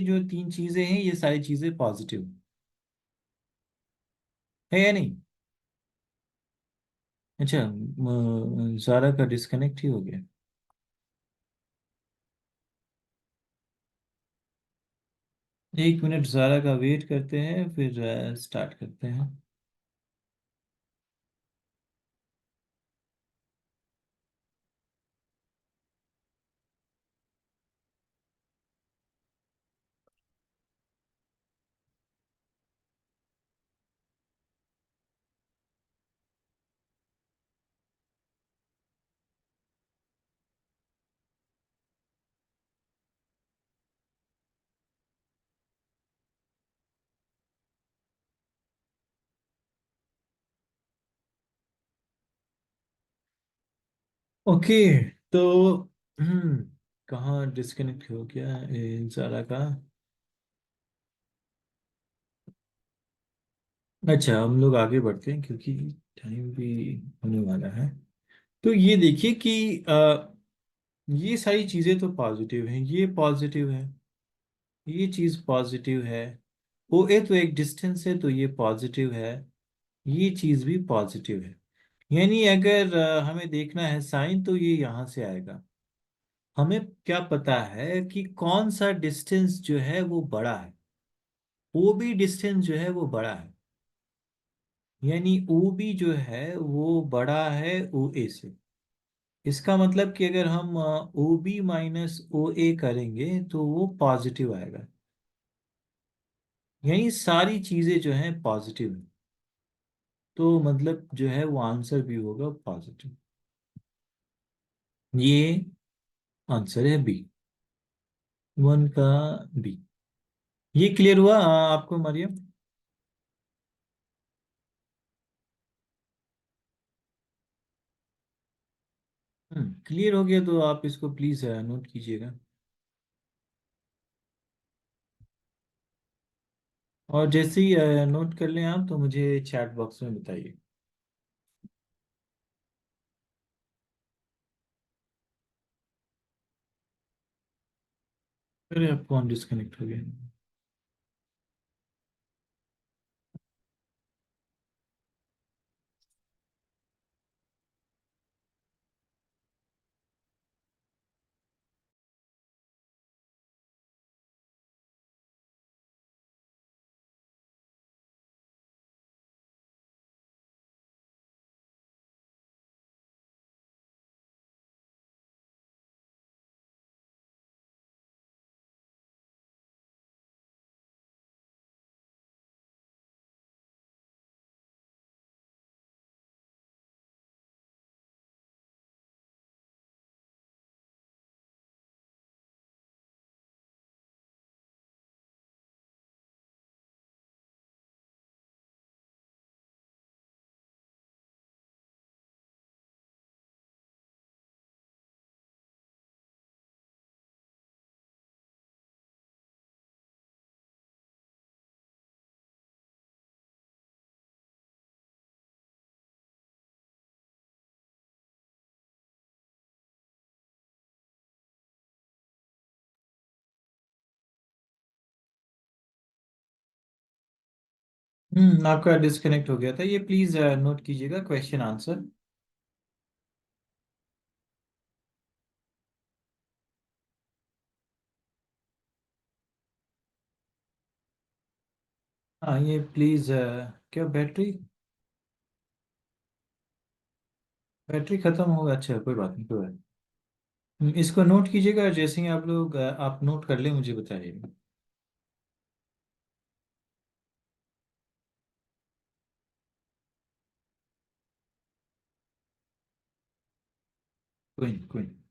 जो तीन चीजें हैं, ये सारी चीजें पॉजिटिव है या नहीं? अच्छा, सारा का डिस्कनेक्ट ही हो गया। एक मिनट सारा का वेट करते हैं, फिर स्टार्ट करते हैं। ओके, तो कहाँ डिस्कनेक्ट हो गया सारा का? अच्छा, हम लोग आगे बढ़ते हैं क्योंकि टाइम भी होने वाला है। तो ये देखिए कि ये सारी चीजें तो पॉजिटिव हैं, ये पॉजिटिव है, ये चीज पॉजिटिव है। ओ ए तो एक डिस्टेंस है, तो ये पॉजिटिव है, ये चीज भी पॉजिटिव है। यानी अगर हमें देखना है साइन, तो ये यहाँ से आएगा। हमें क्या पता है कि कौन सा डिस्टेंस जो है वो बड़ा है? ओ बी डिस्टेंस जो है वो बड़ा है। यानी ओ बी जो है वो बड़ा है ओ ए से। इसका मतलब कि अगर हम ओ बी माइनस ओ ए करेंगे तो वो पॉजिटिव आएगा। यानी सारी चीजें जो हैं पॉजिटिव है, तो मतलब जो है वो आंसर भी होगा पॉजिटिव। ये आंसर है बी, वन का बी। ये क्लियर हुआ आपको मरियम? क्लियर हो गया तो आप इसको प्लीज नोट कीजिएगा। और जैसे ही नोट कर लें आप, तो मुझे चैट बॉक्स में बताइए। अरे, आप कौन डिस्कनेक्ट हो गया? आपका डिस्कनेक्ट हो गया था, ये प्लीज नोट कीजिएगा क्वेश्चन आंसर। हाँ, ये प्लीज क्या बैटरी बैटरी खत्म होगा? अच्छा, कोई बात नहीं, कोई बात नहीं। इसको नोट कीजिएगा, जैसे ही आप लोग आप नोट कर ले मुझे बताइएगा। कोई नहीं, कोई नहीं।